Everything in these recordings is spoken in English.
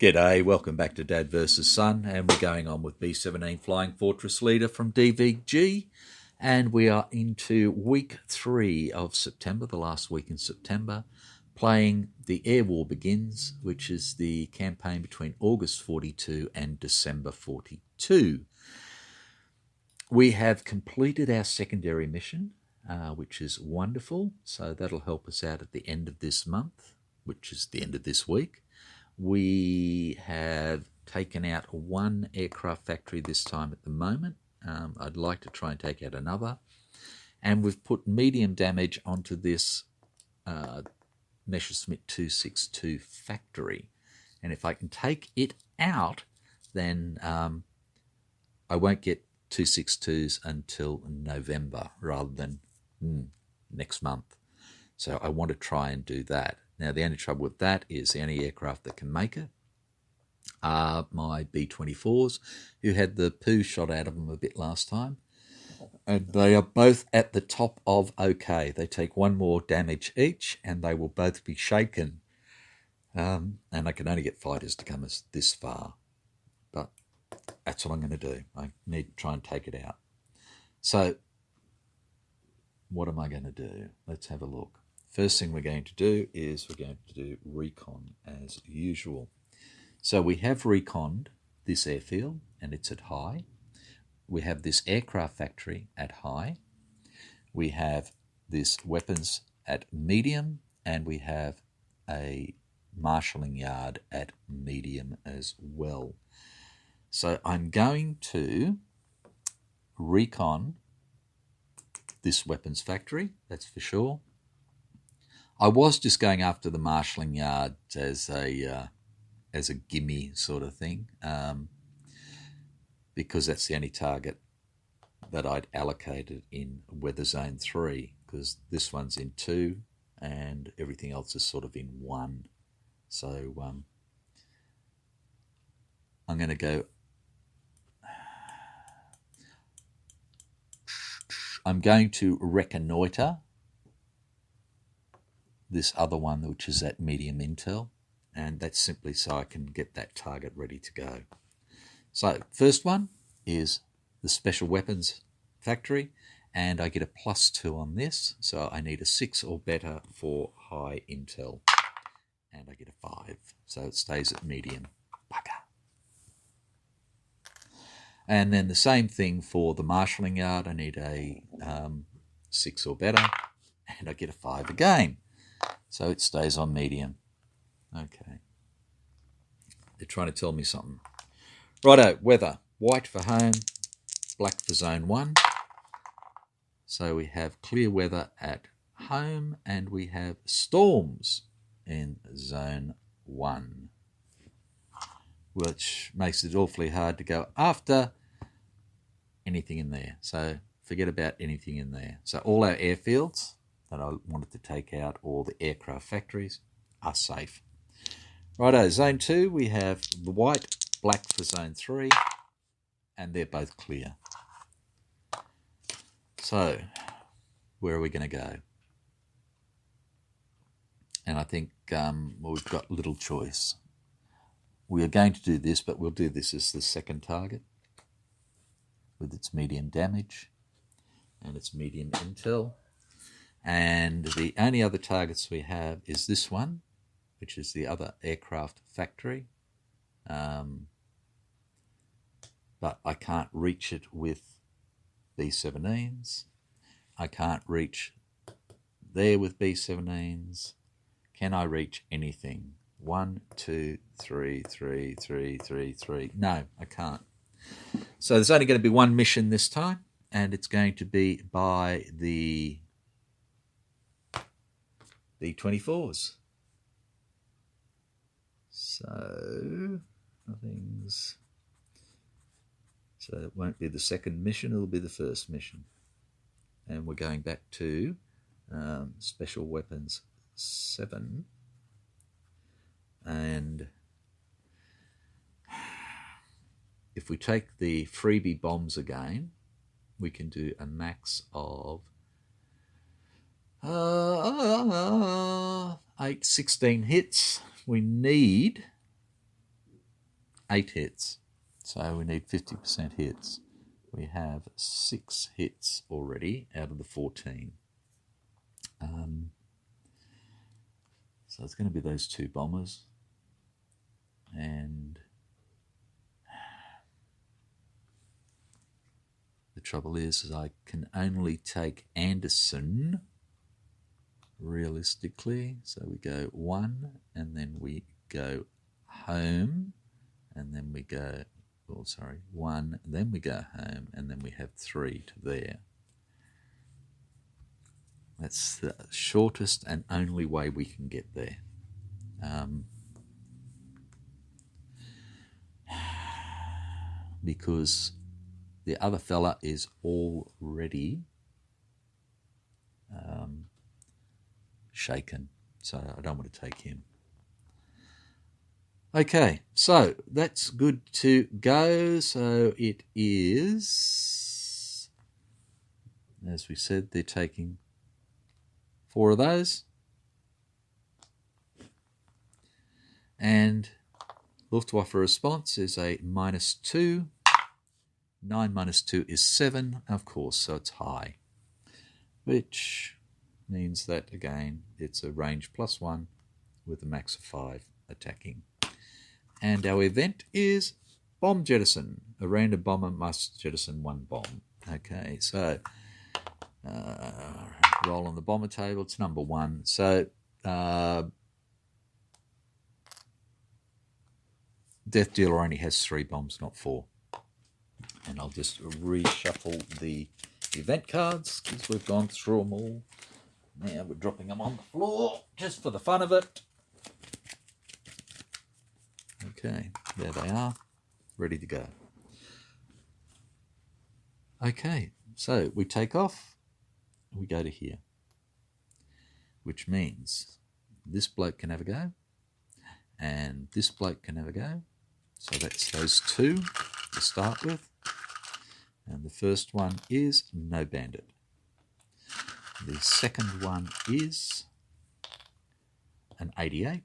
G'day, welcome back to Dad vs Son, and we're going on with B-17 Flying Fortress Leader from DVG, and we are into week 3 of September, the last week in September, playing The Air War Begins, which is the campaign between August 42 and December 42. We have completed our secondary mission, which is wonderful, so that'll help us out at the end of this month, which is the end of this week. We have taken out one aircraft factory this time at the moment. I'd like to try and take out another. And we've put medium damage onto this Messerschmitt 262 factory. And if I can take it out, then I won't get 262s until November rather than next month. So I want to try and do that. Now, the only trouble with that is the only aircraft that can make it are my B-24s, who had the poo shot out of them a bit last time. And they are both at the top of OK. They take one more damage each, and they will both be shaken. And I can only get fighters to come this far. But that's what I'm going to do. I need to try and take it out. So what am I going to do? Let's have a look. First thing we're going to do is we're going to do recon as usual. So we have reconned this airfield and it's at high. We have this aircraft factory at high. We have this weapons at medium, and we have a marshalling yard at medium as well. So I'm going to recon this weapons factory, that's for sure. I was just going after the marshalling yard as a gimme sort of thing, because that's the only target that I'd allocated in Weather Zone 3, because this one's in 2 and everything else is sort of in 1. So I'm going to go... I'm going to reconnoitre this other one, which is at medium intel, and that's simply so I can get that target ready to go. So first one is the special weapons factory, and I get a +2 on this, so I need a 6 or better for high intel, and I get a 5, so it stays at medium. Bugger. And then the same thing for the marshalling yard. I need a 6 or better, and I get a 5 again. So it stays on medium. Okay. They're trying to tell me something. Righto, weather. White for home, black for zone 1. So we have clear weather at home, and we have storms in zone 1, which makes it awfully hard to go after anything in there. So forget about anything in there. So all our airfields that I wanted to take out, all the aircraft factories, are safe. Righto, zone 2, we have the white, black for zone 3, and they're both clear. So where are we going to go? And I think we've got little choice. We are going to do this, but we'll do this as the second target with its medium damage and its medium intel. And the only other targets we have is this one, which is the other aircraft factory. But I can't reach it with B-17s. I can't reach there with B-17s. Can I reach anything? 1, 2, 3, 3, 3, 3, 3. No, I can't. So there's only going to be one mission this time, and it's going to be by the B-24s. So nothing's... So it won't be the second mission, it'll be the first mission. And we're going back to Special Weapons 7. And if we take the freebie bombs again, we can do a max of 16 hits. We need 8 hits. So we need 50% hits. We have 6 hits already out of the 14. So it's going to be those 2 bombers. And the trouble is I can only take Anderson realistically. So we go 1, and then we go home, and then we go, 1, then we go home, and then we have 3 to there. That's the shortest and only way we can get there. Because the other fella is already shaken, so I don't want to take him. Okay, so that's good to go. So it is, as we said, they're taking 4 of those. And Luftwaffe response is a -2. 9 minus 2 is 7, of course, so it's high. Which means that, again, it's a range +1 with a max of 5 attacking. And our event is bomb jettison. A random bomber must jettison 1 bomb. Okay, so roll on the bomber table. It's number 1. So Death Dealer only has 3 bombs, not 4. And I'll just reshuffle the event cards because we've gone through them all. Now we're dropping them on the floor just for the fun of it. Okay, there they are, ready to go. Okay, so we take off, we go to here, which means this bloke can have a go, and this bloke can have a go. So that's those 2 to start with. And the first one is No Bandit. The second one is an 88.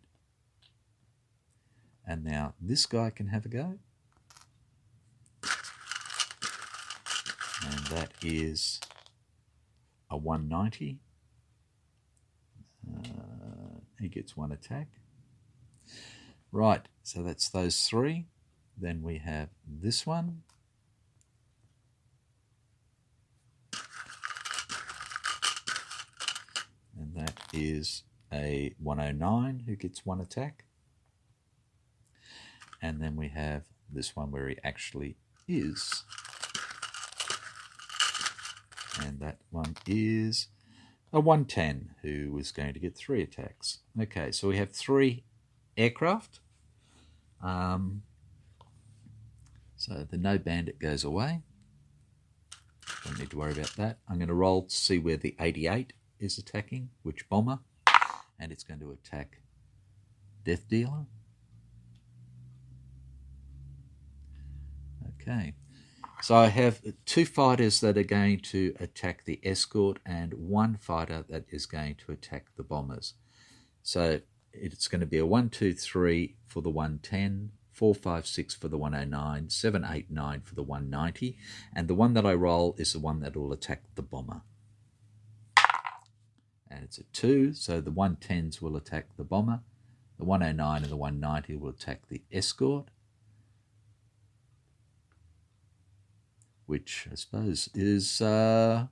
And now this guy can have a go. And that is a 190. He gets 1 attack. Right, so that's those 3. Then we have this one. And that is a 109 who gets 1 attack. And then we have this one where he actually is. And that one is a 110 who was going to get 3 attacks. Okay, so we have 3 aircraft. So the No Bandit goes away. Don't need to worry about that. I'm going to roll to see where the 88 is attacking, which bomber, and it's going to attack Death Dealer. Okay, so I have 2 fighters that are going to attack the escort and 1 fighter that is going to attack the bombers. So it's going to be a 1, 2, 3 for the 110, 4, 5, 6 for the 109, 7, 8, 9 for the 190, and the one that I roll is the one that will attack the bomber. And it's a 2, so the 110s will attack the bomber, the 109 and the 190 will attack the escort, which I suppose is a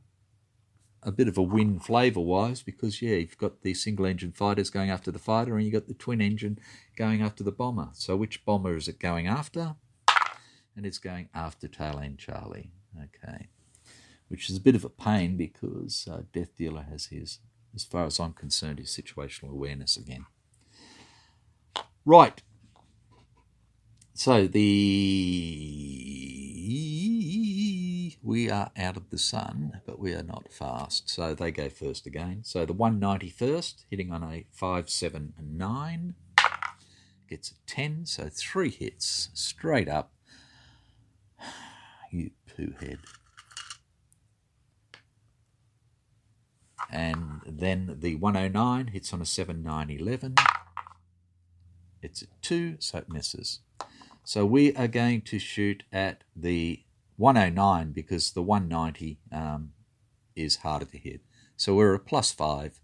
bit of a win flavour-wise because, yeah, you've got the single-engine fighters going after the fighter and you've got the twin-engine going after the bomber. So which bomber is it going after? And it's going after Tail End Charlie, okay, which is a bit of a pain because Death Dealer has his, as far as I'm concerned, his situational awareness again. Right. So we are out of the sun, but we are not fast. So they go first again. So the 190 first, hitting on a 5, 7, and 9. Gets a 10, so 3 hits straight up. You poo head. And then the 109 hits on a 7, 9, 11. It's a 2, so it misses. So we are going to shoot at the 109 because the 190 is harder to hit. So we're a +5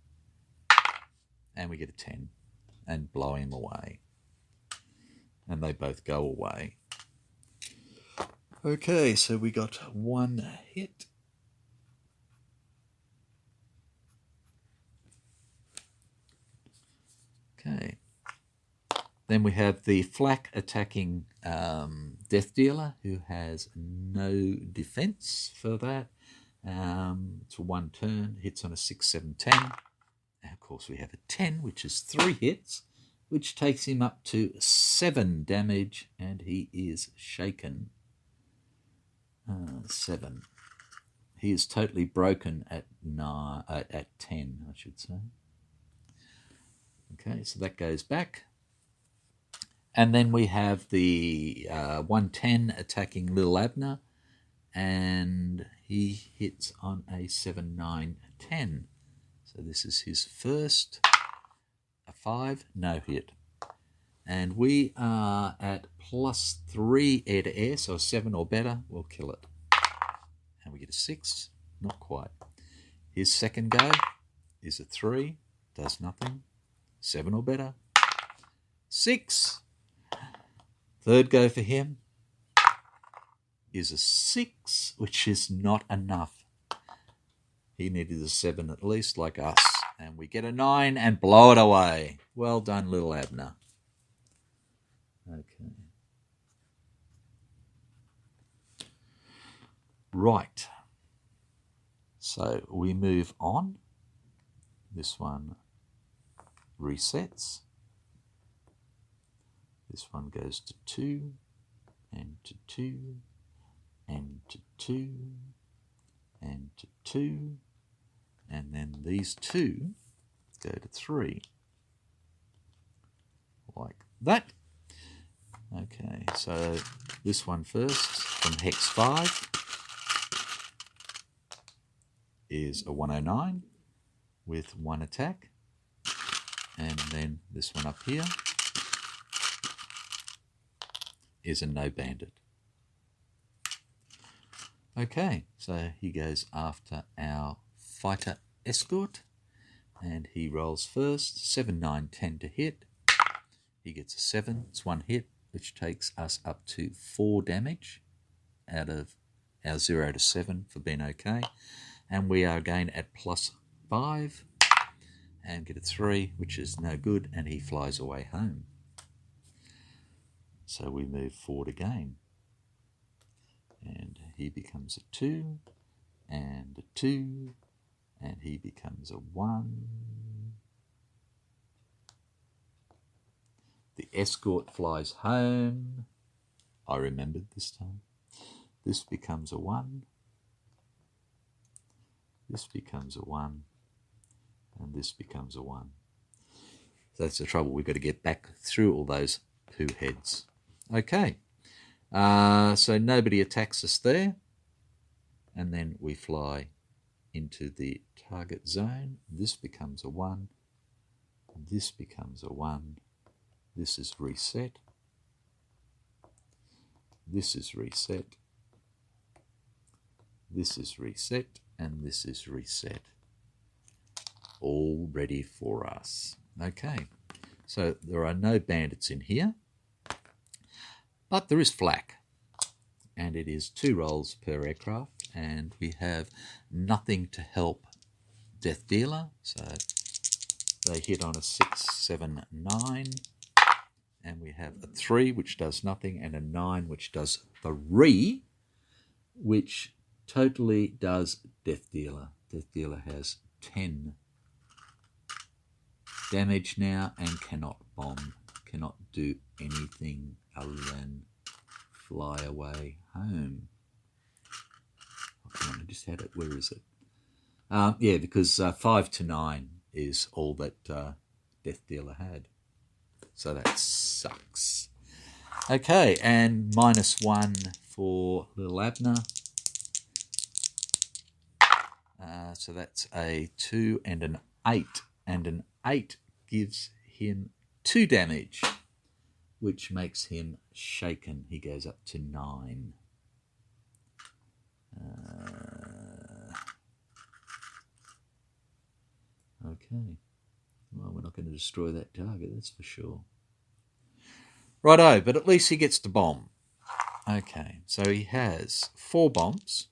and we get a 10 and blow him away. And they both go away. Okay, so we got one hit. Okay. Then we have the flak attacking Death Dealer, who has no defense for that. It's a 1 turn, hits on a 6, 7, 10. And of course we have a 10, which is 3 hits, which takes him up to 7 damage, and he is shaken. 7. He is totally broken at 10, I should say. Okay, so that goes back. And then we have the 110 attacking Little Abner, and he hits on a 7, 9, 10. So this is his first. A 5, no hit. And we are at +3 air to air, so a 7 or better will kill it. And we get a 6, not quite. His second go is a 3, does nothing. 7 or better. 6. Third go for him is a 6, which is not enough. He needed a 7 at least, like us. And we get a 9 and blow it away. Well done, Little Abner. Okay. Right. So we move on. This one resets. This one goes to 2, and to 2, and to 2, and to 2, and then these 2 go to 3. Like that. Okay, so this one first from Hex 5 is a 109 with 1 attack. And then this one up here is a no bandit. Okay, so he goes after our fighter escort, and he rolls first. 7, 9, 10 to hit. He gets a 7. It's 1 hit, which takes us up to 4 damage out of our 0 to 7 for being okay. And we are again at +5 and get a 3, which is no good, and he flies away home. So we move forward again. And he becomes a 2, and a 2, and he becomes a 1. The escort flies home. I remembered this time. This becomes a 1. This becomes a 1. And this becomes a 1. So that's the trouble. We've got to get back through all those poo heads. Okay. So nobody attacks us there. And then we fly into the target zone. This becomes a 1. This becomes a 1. This is reset. This is reset. This is reset. And this is reset. All ready for us. Okay. So there are no bandits in here. But there is flak. And it is 2 rolls per aircraft. And we have nothing to help Death Dealer. So they hit on a 6, 7, 9. And we have a 3, which does nothing, and a 9, which does 3, which totally does Death Dealer. Death Dealer has 10 damage now and cannot bomb, cannot do anything other than fly away home. Oh, come on, I just had it. Where is it? Yeah, because 5 to 9 is all that Death Dealer had. So that sucks. Okay, and -1 for Little Abner. So that's a 2 and an 8. And an 8 gives him 2 damage, which makes him shaken. He goes up to 9. Okay. Well, we're not going to destroy that target, that's for sure. Righto, but at least he gets to bomb. Okay, so he has 4 bombs.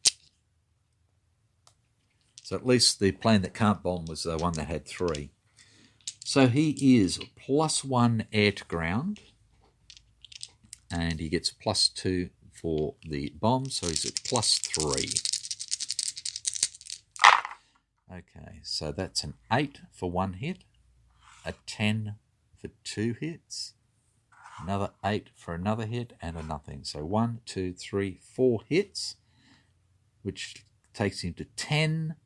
So at least the plane that can't bomb was the one that had 3. So he is +1 air to ground. And he gets +2 for the bomb, so he's at +3. Okay, so that's an 8 for 1 hit, a 10 for 2 hits, another 8 for another hit, and a nothing. So 1, 2, 3, 4 hits, which takes him to 10,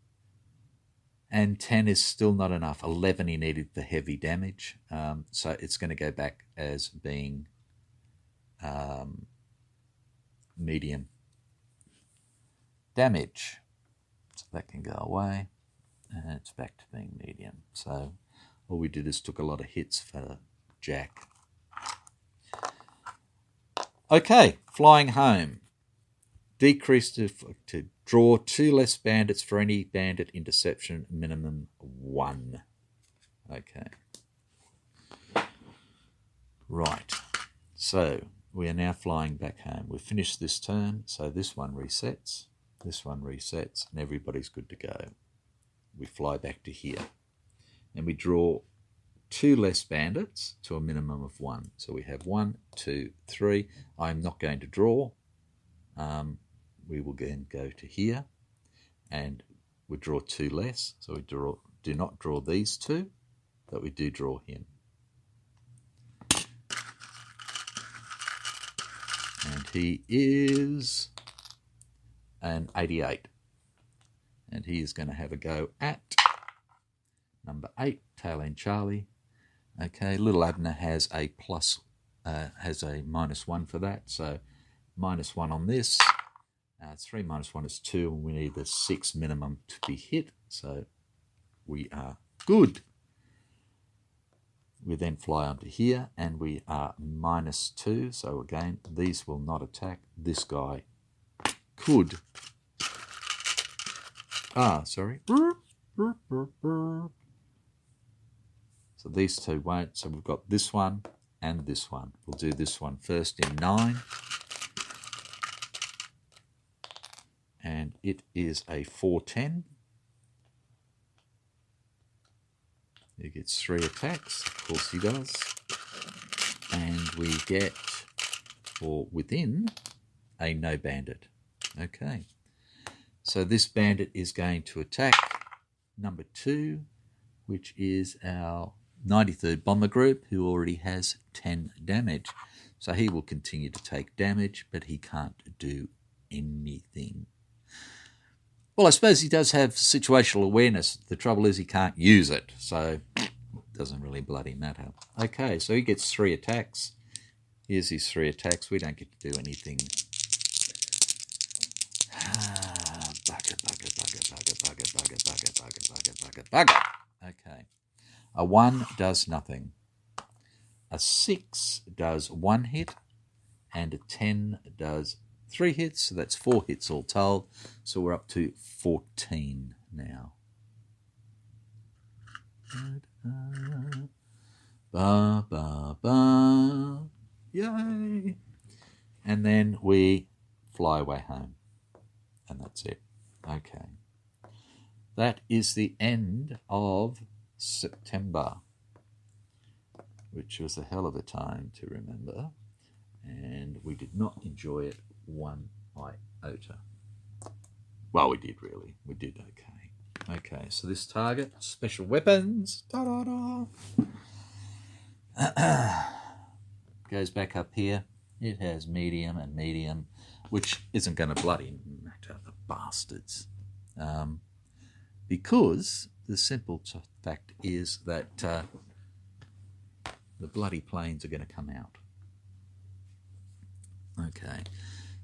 and 10 is still not enough. 11 he needed for heavy damage, so it's going to go back as being medium damage. So that can go away, and it's back to being medium. So all we did is took a lot of hits for Jack. Okay, flying home. Decrease to draw 2 less bandits for any bandit interception, minimum 1. Okay. Right. So we are now flying back home. We've finished this turn, so this one resets, and everybody's good to go. We fly back to here, and we draw 2 less bandits to a minimum of 1. So we have 1, 2, 3. I'm not going to draw. We will then go to here, and we draw 2 less. So we do not draw these 2, but we do draw him. And he is an 88. And he is going to have a go at number 8, Tail End Charlie. Okay, Little Abner has a -1 for that. So -1 on this. 3 minus 1 is 2, and we need the 6 minimum to be hit. So we are good. We then fly onto here, and we are -2. So again, these will not attack. This guy could. Sorry. So these 2 won't. So we've got this one and this one. We'll do this one first in 9. And it is a 410. He gets 3 attacks. Of course he does. And we get, for within, a no bandit. Okay. So this bandit is going to attack number 2, which is our 93rd Bomber Group, who already has 10 damage. So he will continue to take damage, but he can't do anything. Well, I suppose he does have situational awareness. The trouble is he can't use it, so it doesn't really bloody matter. Okay, so he gets 3 attacks. Here's his 3 attacks. We don't get to do anything. Bugger. Okay. A 1 does nothing. A 6 does 1 hit, and a 10 does 3 hits, so that's 4 hits all told. So we're up to 14 now. Ba, ba, ba. Yay! And then we fly away home. And that's it. Okay. That is the end of September, which was a hell of a time to remember. And we did not enjoy it 1 iota. Well, we did really. We did okay. Okay, so this target, special weapons, goes back up here. It has medium and medium, which isn't going to bloody matter, the bastards. Because the simple fact is that the bloody planes are going to come out. Okay,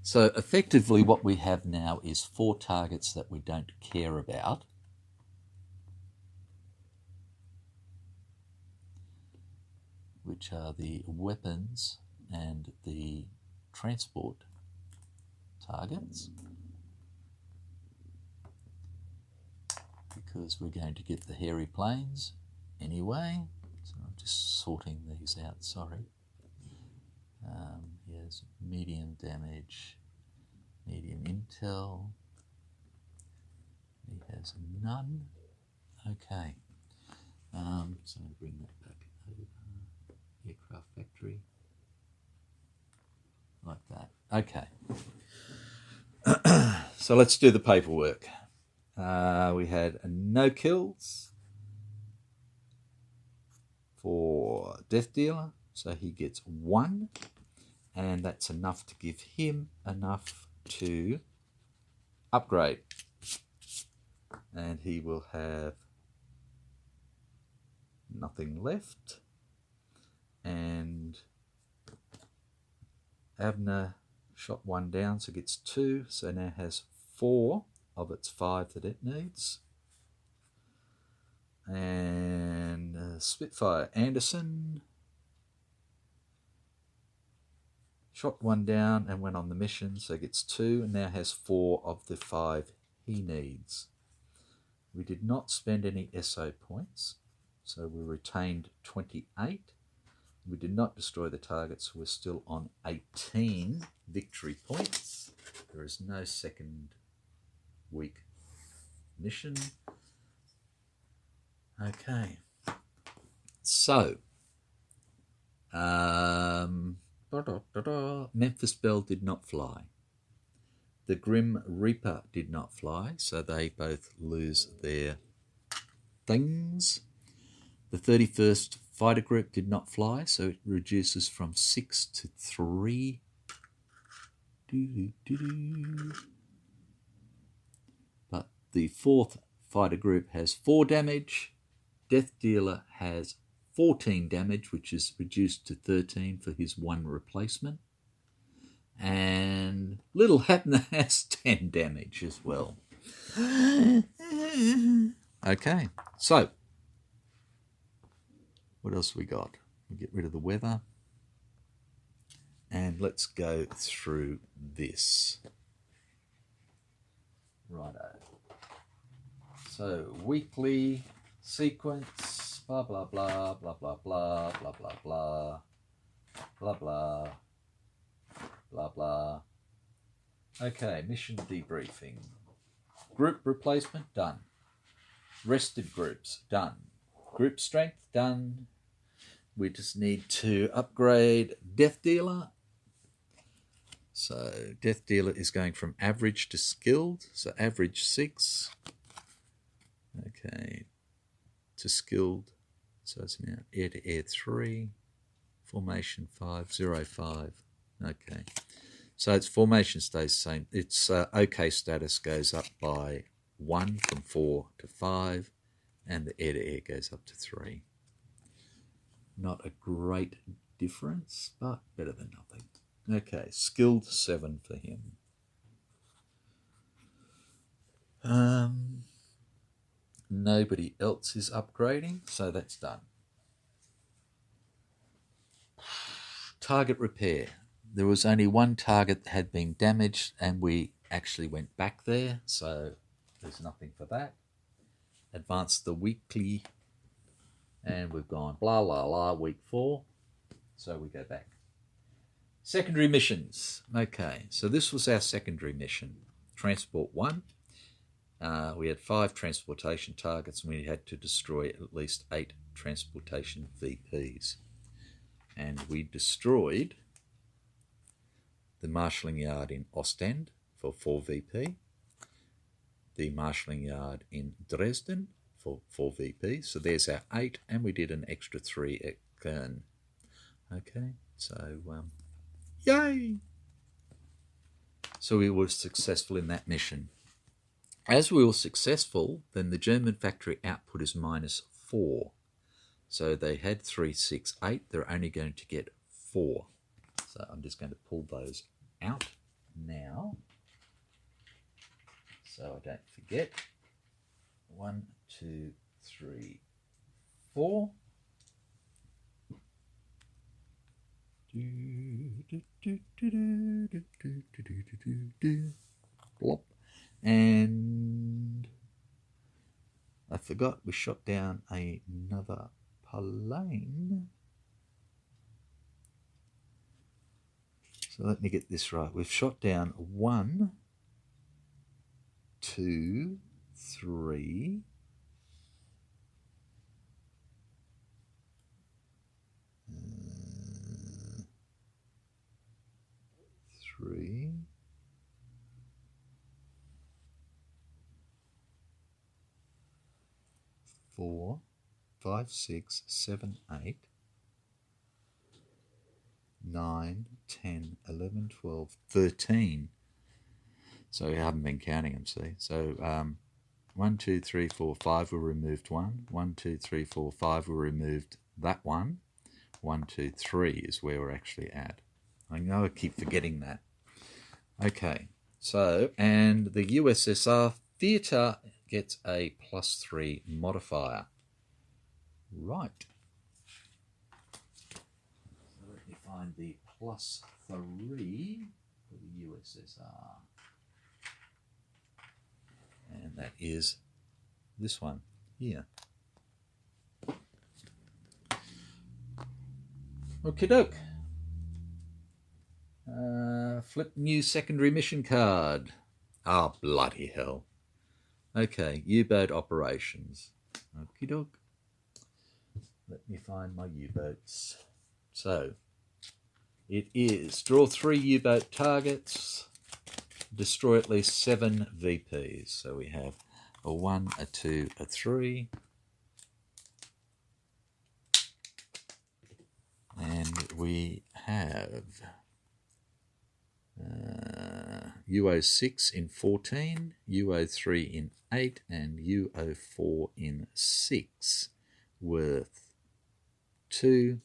so effectively what we have now is 4 targets that we don't care about. Which are the weapons and the transport targets, because we're going to get the hairy planes anyway. So I'm just sorting these out, sorry. Here's medium damage, medium intel. He has none. Okay. So I'm going to bring that back over. Aircraft factory. Like that. Okay. So let's do the paperwork. We had no kills for Death Dealer, so he gets 1, and that's enough to give him enough to upgrade. And he will have nothing left. And Abner shot 1 down, so gets 2, so now has 4 of its 5 that it needs. And Spitfire Anderson shot 1 down and went on the mission, so gets 2, and now has 4 of the 5 he needs. We did not spend any SO points, so we retained 28. We did not destroy the target, so we're still on 18 victory points. There is no second week mission. Okay. So, Memphis Belle did not fly. The Grim Reaper did not fly, so they both lose their things. The 31st Fighter Group did not fly, so it reduces from 6 to 3. But the 4th Fighter Group has 4 damage. Death Dealer has 14 damage, which is reduced to 13 for his 1 replacement. And Little Abner has 10 damage as well. Okay, so what else we got? We get rid of the weather. And let's go through this. Righto. So weekly sequence, blah, blah, blah, blah, blah, blah, blah, blah, blah, blah, blah, blah, blah. Okay, mission debriefing. Group replacement, done. Rested groups, done. Group strength, done. We just need to upgrade Death Dealer. So Death Dealer is going from average to skilled. So average 6. Okay. To skilled. So it's now air-to-air 3. Formation 5, 0, 5. Okay. So its formation stays the same. Its OK status goes up by 1 from 4 to 5. And the air-to-air goes up to 3. Not a great difference, but better than nothing. Okay, skilled 7 for him. Nobody else is upgrading, so that's done. Target repair. There was only 1 target that had been damaged, and we actually went back there, so there's nothing for that. Advanced the weekly, and we've gone blah, blah, blah, week 4, so we go back. Secondary missions. Okay, so this was our secondary mission. Transport 1. We had 5 transportation targets, and we had to destroy at least 8 transportation VPs. And we destroyed the marshalling yard in Ostend for 4 VP, the marshalling yard in Dresden for 4 VP. So there's our 8, and we did an extra 3 at Köln. Okay, so yay! So we were successful in that mission. As we were successful, then the German factory output is -4. So they had 3, 6, 8. They're only going to get 4. So I'm just going to pull those out now, so I don't forget. 1, 2, 3, 4. Blop. And I forgot we shot down another plane. So let me get this right. We've shot down 1, 2, 3. 3, 4, 5, 6, 7, 8, 9, 10, 11, 12, 13. So we haven't been counting them, see? So 1, 2, 3, 4, 5, we removed 1. 1, 2, 3, 4, 5, we removed that one. 1, 2, 3 is where we're actually at. I know I keep forgetting that. Okay, so, and the USSR theatre gets a +3 modifier. Right. So let me find the +3 for the USSR. And that is this one here. Okie doke. Flip new secondary mission card. Ah, bloody hell. Okay, U-boat operations. Okie doke. Let me find my U-boats. So, it is draw 3 U-boat targets, destroy at least 7 VPs. So we have a 1, a 2, a 3. And we have UO6 in 14, UO3 in 8, and UO4 in 6, worth 2,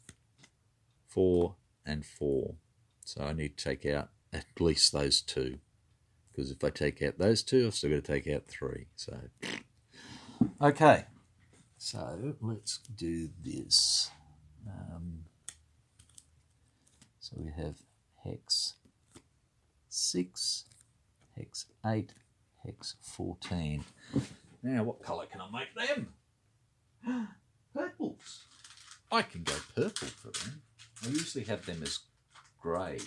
4, and 4. So I need to take out at least those 2, because if I take out those 2, I've still got to take out 3. So, okay, so let's do this. So we have hex 6, hex 8, hex 14. Now, what colour can I make them? Purples. I can go purple for them. I usually have them as grey.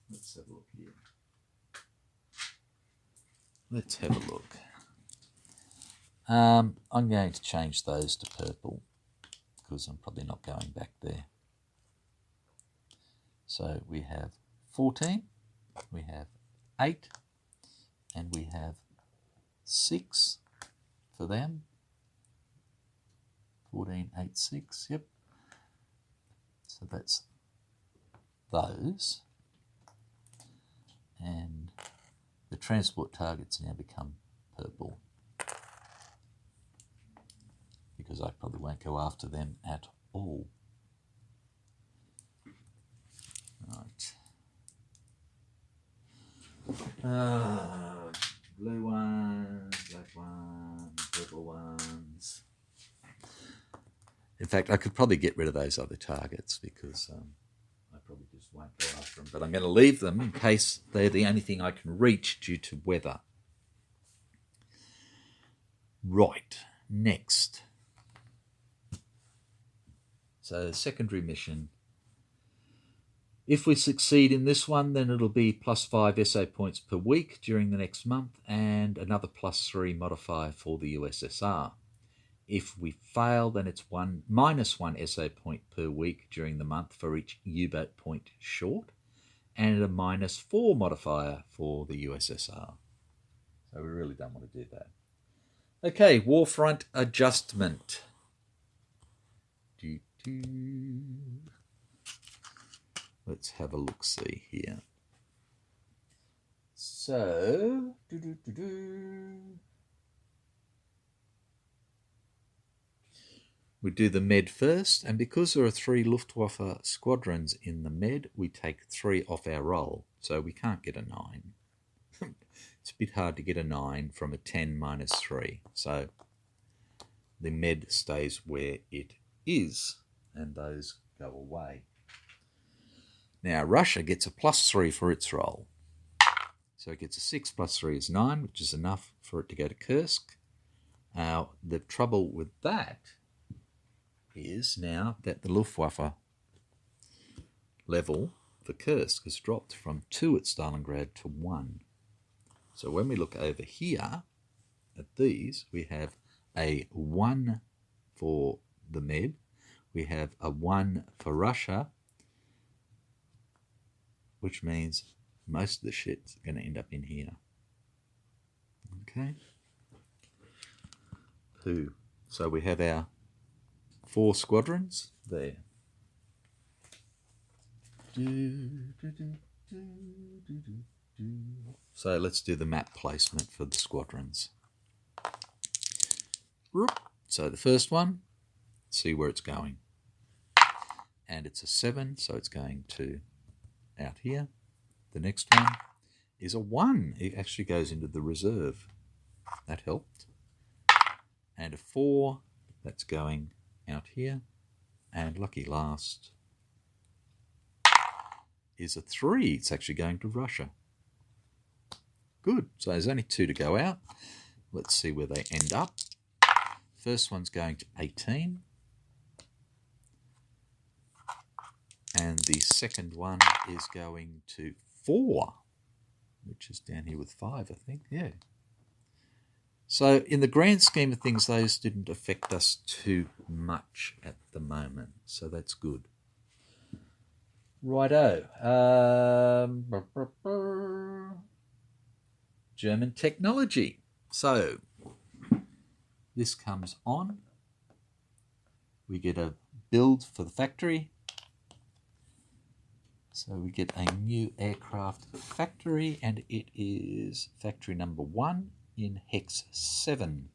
Let's have a look here. Let's have a look. I'm going to change those to purple because I'm probably not going back there. So we have 14, we have 8, and we have 6 for them. 14, 8, 6, yep. So that's those. And the transport targets now become purple, because I probably won't go after them at all. Right. Blue ones, black ones, purple ones. In fact, I could probably get rid of those other targets because I probably just won't go after them. But I'm going to leave them in case they're the only thing I can reach due to weather. Right, next. So secondary mission. If we succeed in this one, then it'll be +5 SA points per week during the next month and another +3 modifier for the USSR. If we fail, then it's -1 SA point per week during the month for each U-boat point short and a -4 modifier for the USSR. So we really don't want to do that. Okay, Warfront adjustment. Let's have a look-see here. So, we do the Med first, and because there are 3 Luftwaffe squadrons in the Med, we take 3 off our roll, so we can't get a 9. It's a bit hard to get a 9 from a 10 - 3, so the Med stays where it is, and those go away. Now, Russia gets a +3 for its roll. So it gets a 6 + 3 is 9, which is enough for it to go to Kursk. The trouble with that is now that the Luftwaffe level for Kursk has dropped from 2 at Stalingrad to 1. So when we look over here at these, we have a 1 for the Med, we have a 1 for Russia, which means most of the shit's going to end up in here. Okay. So we have our 4 squadrons there. So let's do the map placement for the squadrons. So the first one, see where it's going. And it's a 7, so it's going to out here. The next one is a 1. It actually goes into the reserve. That helped. And a 4, that's going out here. And lucky last is a 3. It's actually going to Russia. Good. So there's only 2 to go out. Let's see where they end up. First one's going to 18. And the second one is going to 4, which is down here with 5, I think. Yeah. So in the grand scheme of things, those didn't affect us too much at the moment. So that's good. Righto. German technology. So this comes on. We get a build for the factory. So we get a new aircraft factory, and it is factory number 1 in Hex 7.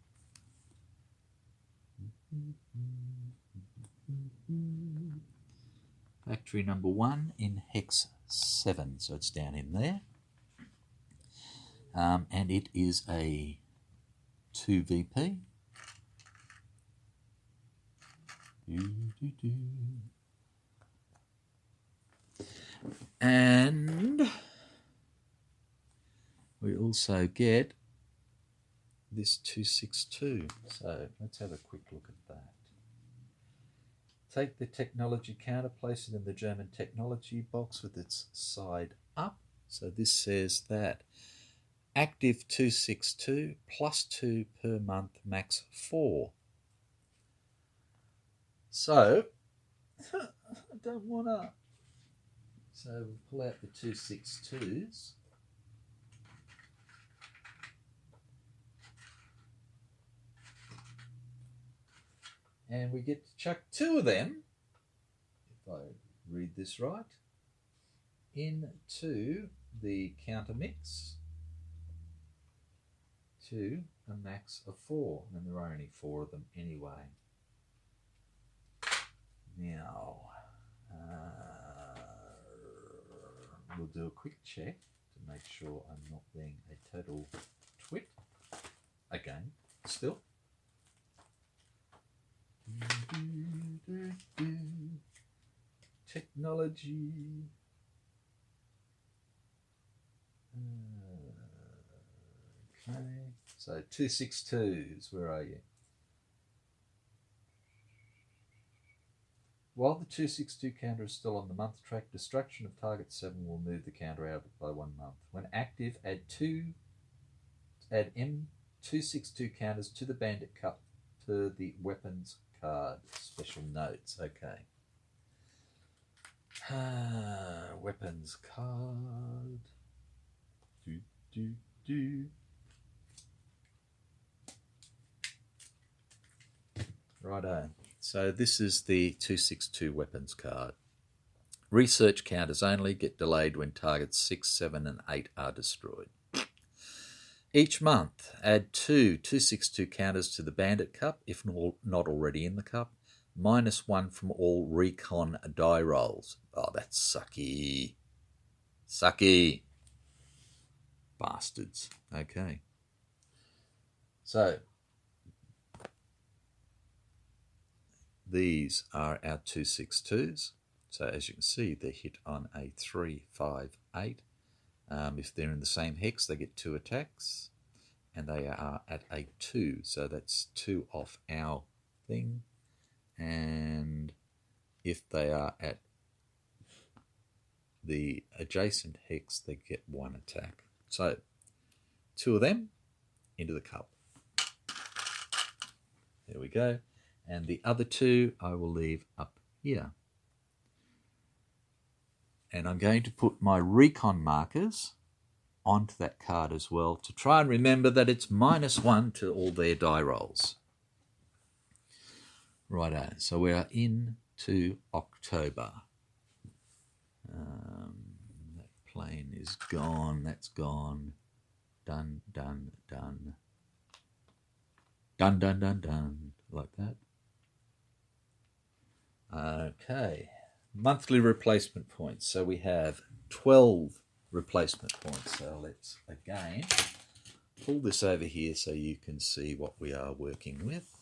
Factory number 1 in Hex 7, so it's down in there. And it is a 2VP. And we also get this 262. So let's have a quick look at that. Take the technology counter, place it in the German technology box with its side up. So this says that active 262 +2 per month, max 4. So I don't want to. So we'll pull out the 262s. And we get to chuck 2 of them, if I read this right, into the counter mix to a max of 4. And there are only 4 of them anyway. Now, we'll do a quick check to make sure I'm not being a total twit. Again, still. Technology. Okay, so 262s, where are you? While the 262 counter is still on the month track, destruction of target 7 will move the counter out by 1 month. When active, add M262 counters to the Bandit Cup to the weapons card. Special notes. Okay. Weapons card. Righto. So this is the 262 weapons card. Research counters only, get delayed when targets 6, 7 and 8 are destroyed. Each month, add 2 262 counters to the Bandit Cup, if not already in the cup. -1 from all recon die rolls. Oh, that's sucky. Sucky. Bastards. Okay. So, these are our 262s. So as you can see, they hit on a 3, 5, 8. If they're in the same hex, they get 2 attacks, and they are at a 2, so that's 2 off our thing. And if they are at the adjacent hex, they get 1 attack. So 2 of them into the cup. There we go. And the other 2 I will leave up here. And I'm going to put my recon markers onto that card as well to try and remember that it's -1 to all their die rolls. Righto, so we are into October. That plane is gone, that's gone. Done, done, done. Done, done, done, done. Like that. Okay. Monthly replacement points. So we have 12 replacement points. So let's again pull this over here so you can see what we are working with.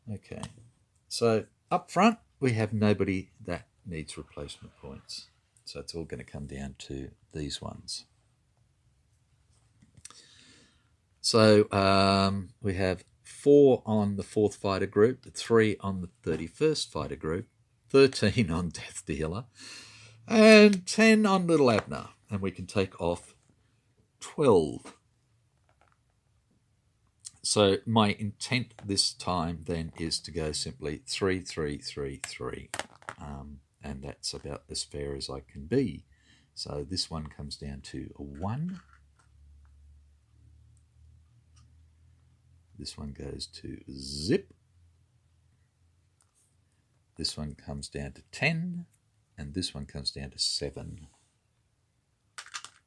Okay. So up front, we have nobody that needs replacement points. So it's all going to come down to these ones. So we have 4 on the 4th fighter group, 3 on the 31st fighter group, 13 on Death Dealer, and 10 on Little Abner. And we can take off 12. So my intent this time then is to go simply 3, 3, 3, 3. And that's about as fair as I can be. So this one comes down to a 1. This one goes to zip. This one comes down to 10. And this one comes down to 7.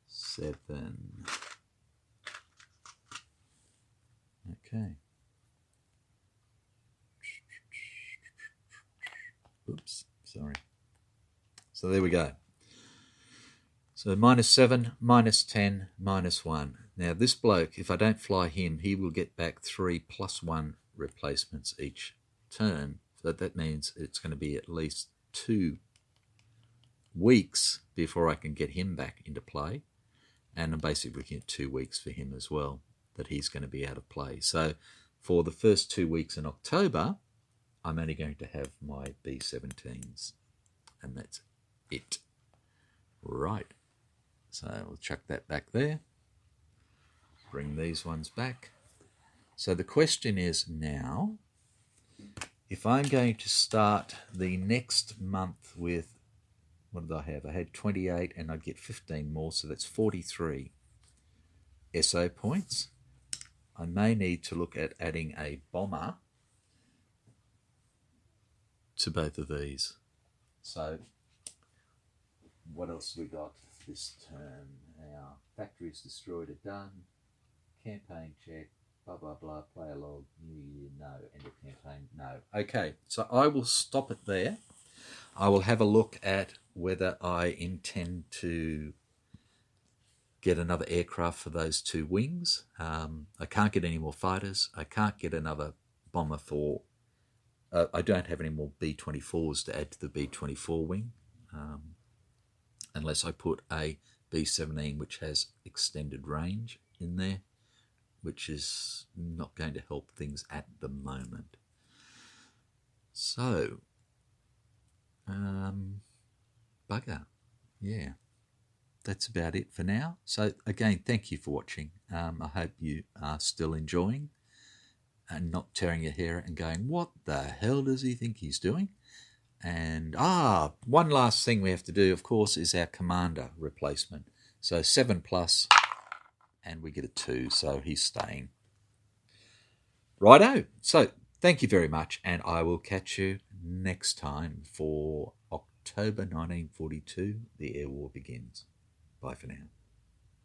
7. Okay. Oops, sorry. So there we go. So -7, -10, -1. Now this bloke, if I don't fly him, he will get back 3 +1 replacements each turn. So that means it's going to be at least 2 weeks before I can get him back into play. And I'm basically looking at 2 weeks for him as well, that he's going to be out of play. So for the first 2 weeks in October, I'm only going to have my B-17s. And that's it. Right. So we'll chuck that back there. Bring these ones back. So the question is now, if I'm going to start the next month with, what did I have? I had 28 and I'd get 15 more, so that's 43 SO points. I may need to look at adding a bomber to both of these. So what else we got this turn? Our factories destroyed are done. Campaign check. Blah, blah, blah. Player log. New year. No. End of campaign. No. Okay. So I will stop it there. I will have a look at whether I intend to get another aircraft for those 2 wings. I can't get any more fighters. I can't get another bomber for... I don't have any more B-24s to add to the B-24 wing. Unless I put a B-17 which has extended range in there, which is not going to help things at the moment. So, bugger. Yeah, that's about it for now. So again, thank you for watching. I hope you are still enjoying and not tearing your hair out and going, what the hell does he think he's doing? And one last thing we have to do, of course, is our commander replacement. So 7+, and we get a 2, so he's staying. Righto. So thank you very much, and I will catch you next time for October 1942. The air war begins. Bye for now.